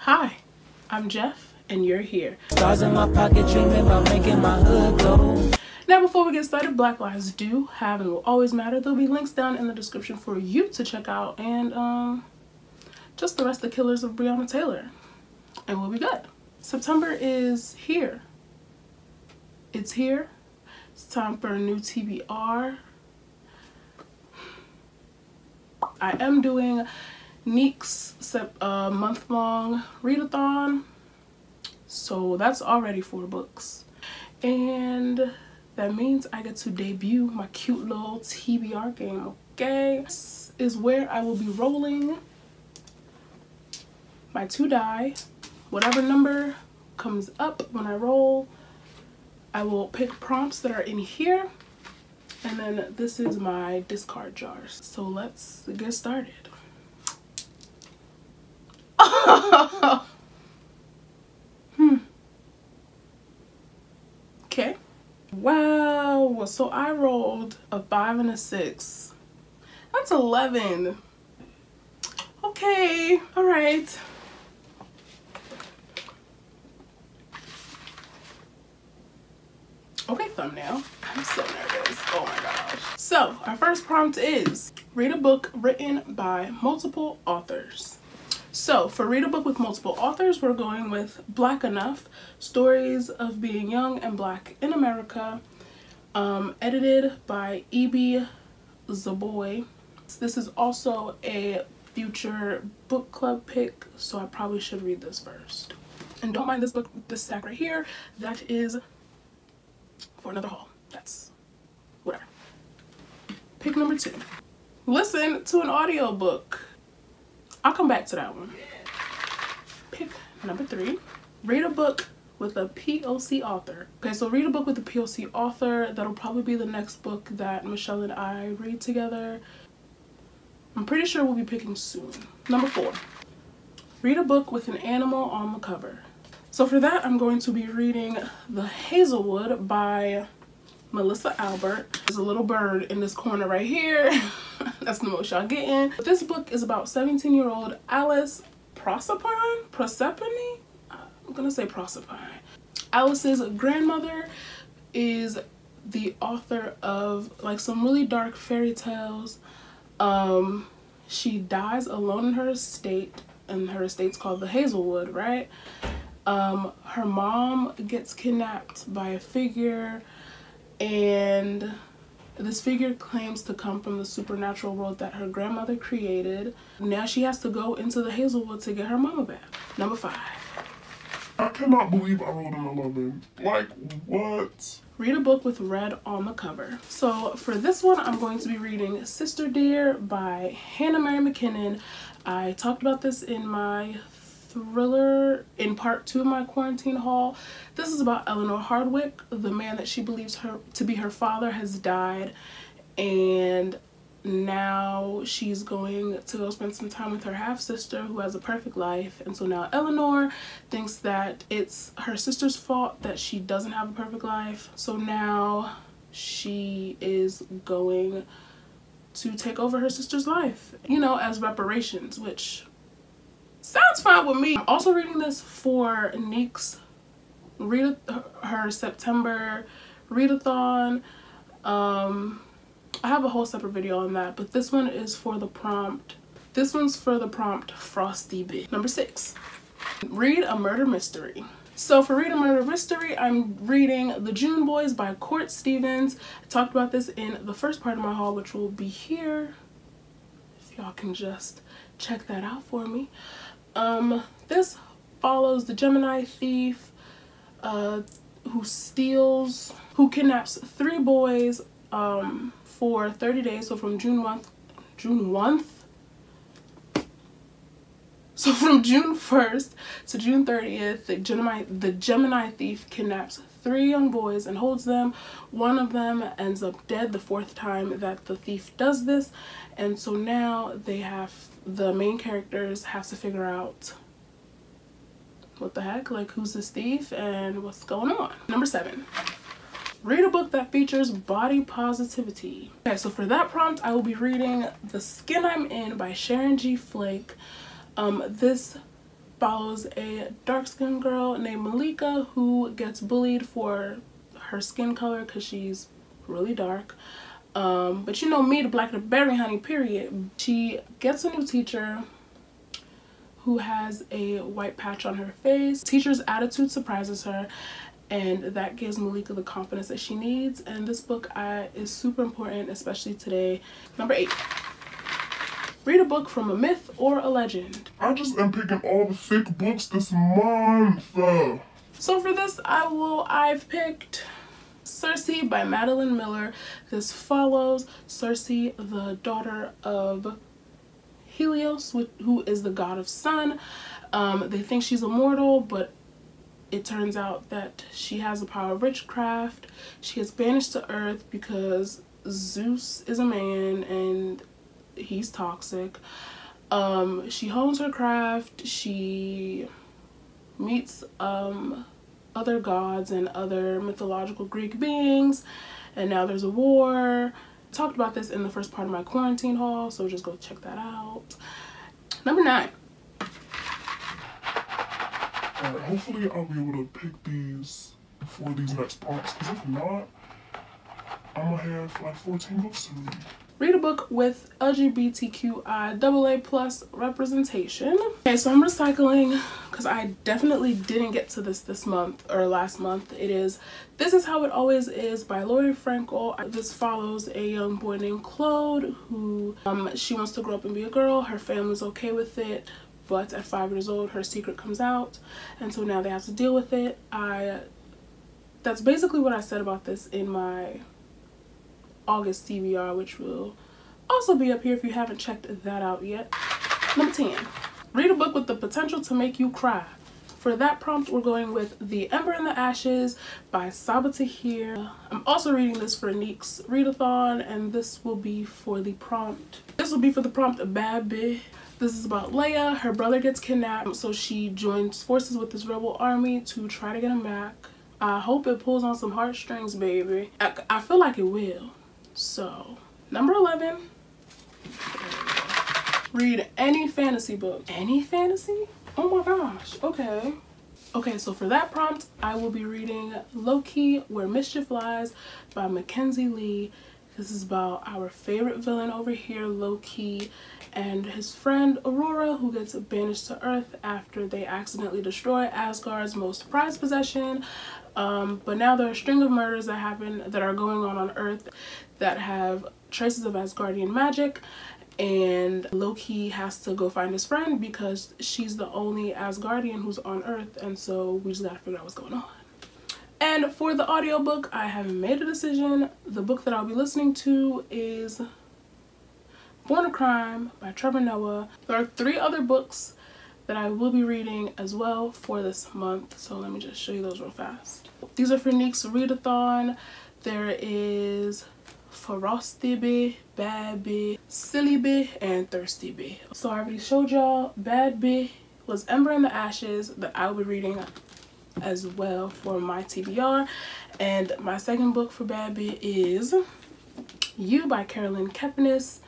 Hi, I'm Jeff, and you're here. Stars in my pocket dreaming about making my hood glow. Now, before we get started, Black lives do have and will always matter. There'll be links down in the description for you to check out, and just the rest of the killers of Breonna Taylor, and we'll be good. September is here. It's here. It's time for a new TBR. I am doing Neek's month-long readathon, so that's already 4 books, and that means I get to debut my cute little TBR game. Okay, this is where I will be rolling my 2 die. Whatever number comes up when I roll, I will pick prompts that are in here, and then this is my discard jars. So let's get started. Okay. Wow. So I rolled a 5 and a 6. That's 11. Okay. All right. Okay, thumbnail. I'm so nervous. Oh my gosh. So our first prompt is read a book written by multiple authors. So for read a book with multiple authors, we're going with Black Enough, Stories of Being Young and Black in America, edited by E.B. Zaboy. This is also a future book club pick, so I probably should read this first. And don't mind this book, this stack right here. That is for another haul. That's whatever. Pick number 2. Listen to an audiobook. I'll come back to that one. Pick number 3. Read a book with a POC author. Okay, so read a book with a POC author. That'll probably be the next book that Michelle and I read together. I'm pretty sure we'll be picking soon. Number 4. Read a book with an animal on the cover. So for that, I'm going to be reading The Hazelwood by Melissa Albert. There's a little bird in this corner right here. That's the most y'all getting. But this book is about 17-year-old Alice Proserpine? I'm gonna say Proserpine. Alice's grandmother is the author of like some really dark fairy tales. She dies alone in her estate, and her estate's called the Hazelwood, right? Her mom gets kidnapped by a figure, and this figure claims to come from the supernatural world that her grandmother created. Now she has to go into the Hazelwood to get her mama back. Number 5. I cannot believe I rolled an 11. Like, what? Read a book with red on the cover. So for this one, I'm going to be reading Sister Dear by Hannah Mary McKinnon. I talked about this in my thriller in part 2 of my quarantine haul. This is about Eleanor Hardwick. The man that she believes to be her father has died, and now she's going to go spend some time with her half-sister who has a perfect life. And so now Eleanor thinks that it's her sister's fault that she doesn't have a perfect life. So now she is going to take over her sister's life, you know, as reparations, which sounds fine with me. I'm also reading this for Neek's her September readathon. I have a whole separate video on that, but this one is for the prompt. This one's for the prompt Frosty Bit. Number 6. Read a murder mystery. So for Read a Murder Mystery, I'm reading The June Boys by Court Stevens. I talked about this in the first part of my haul, which will be here. If y'all can just check that out for me. This follows the Gemini thief who kidnaps 3 boys for 30 days. So from June 1st. So from June 1st to June 30th, the Gemini thief kidnaps 3 young boys and holds them. One of them ends up dead the 4th time that the thief does this, and so now the main characters have to figure out what the heck, like who's this thief and what's going on. Number 7. Read a book that features body positivity. Okay, so for that prompt, I will be reading The Skin I'm In by Sharon G. Flake. This follows a dark-skinned girl named Malika who gets bullied for her skin color because she's really dark. But you know me, the black, the berry honey, period. She gets a new teacher who has a white patch on her face. Teacher's attitude surprises her, and that gives Malika the confidence that she needs. And this book is super important, especially today. Number 8. Read a book from a myth or a legend. I just am picking all the thick books this month. So for this, I've picked Circe by Madeline Miller. This follows Circe, the daughter of Helios, who is the god of sun. They think she's immortal, but it turns out that she has the power of witchcraft. She gets banished to Earth because Zeus is a man and he's toxic. She hones her craft. She meets other gods and other mythological Greek beings, and now there's a war. I talked about this in the first part of my quarantine haul, so just go check that out. Number 9. Alright, hopefully I'll be able to pick these before these next parts, because if not, I'm gonna have like 14 books to read. Read a book with LGBTQIAA+ representation. Okay, so I'm recycling because I definitely didn't get to this month or last month. It is This Is How It Always Is by Lori Frankel. This follows a young boy named Claude who she wants to grow up and be a girl. Her family's okay with it, but at 5 years old her secret comes out, and so now they have to deal with it. That's basically what I said about this in my August TBR, which will also be up here if you haven't checked that out yet. Number 10. Read a book with the potential to make you cry. For that prompt, we're going with The Ember and the Ashes by Saba Tahir. I'm also reading this for Neek's readathon, and this will be for the prompt. Bad Bitch. This is about Leia. Her brother gets kidnapped, so she joins forces with this rebel army to try to get him back. I hope it pulls on some heartstrings, baby. I feel like it will. So, number 11. Read any fantasy book. Any fantasy? Oh my gosh. Okay. Okay, so for that prompt, I will be reading Low-Key Where Mischief Lies by Mackenzie Lee. This is about our favorite villain over here, Low-Key, and his friend Aurora, who gets banished to Earth after they accidentally destroy Asgard's most prized possession. But now there are a string of murders that are going on Earth that have traces of Asgardian magic, and Loki has to go find his friend because she's the only Asgardian who's on Earth, and so we just gotta figure out what's going on. And for the audiobook, I haven't made a decision. The book that I'll be listening to is Born a Crime by Trevor Noah. There are 3 other books that I will be reading as well for this month, so let me just show you those real fast. These are for Neek's readathon. There is Frosty Bee, Bad Bee, Silly Bee, and Thirsty Bee. So I already showed y'all Bad Bee was Ember in the Ashes that I will be reading as well for my TBR. And my second book for Bad Bee is You by Carolyn Kepnes.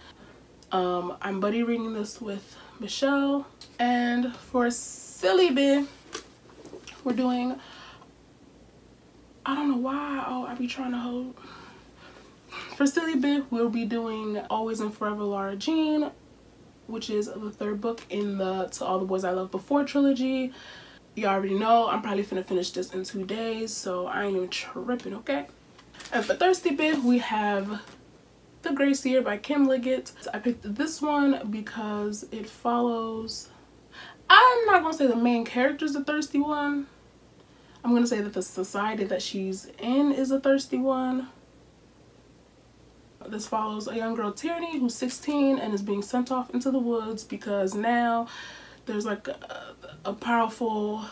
I'm buddy reading this with Michelle. And for Silly Bee, we're doing, I don't know why, I be trying to hold. For Silly Bee, we'll be doing Always and Forever Lara Jean, which is the 3rd book in the To All the Boys I Loved Before trilogy. You already know I'm probably finna finish this in 2 days, so I ain't even tripping, okay? And for Thirsty Bee, we have The Gray Seer by Kim Liggett. I picked this one because it follows, I'm not gonna say the main character is a thirsty one. I'm gonna say that the society that she's in is a thirsty one. This follows a young girl, Tierney, who's 16 and is being sent off into the woods because now there's like a powerful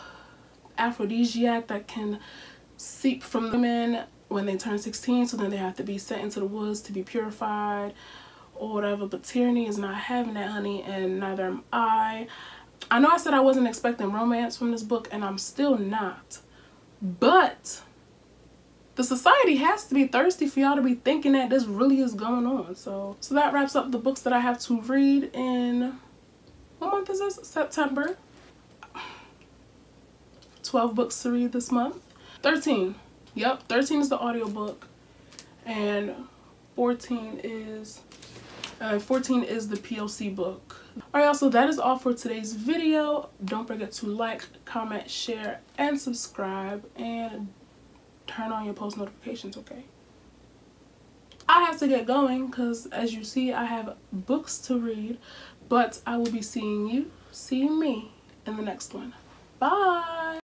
aphrodisiac that can seep from women when they turn 16, so then they have to be sent into the woods to be purified or whatever. But Tierney is not having that, honey, and neither am I. I know I said I wasn't expecting romance from this book, and I'm still not, but the society has to be thirsty for y'all to be thinking that this really is going on. So that wraps up the books that I have to read in, what month is this? September. 12 books to read this month. 13. Yep, 13 is the audiobook. And 14 is the POC book. Alright, y'all, so that is all for today's video. Don't forget to like, comment, share, and subscribe. And turn on your post notifications, okay? I have to get going because, as you see, I have books to read. But I will be seeing me in the next one. Bye!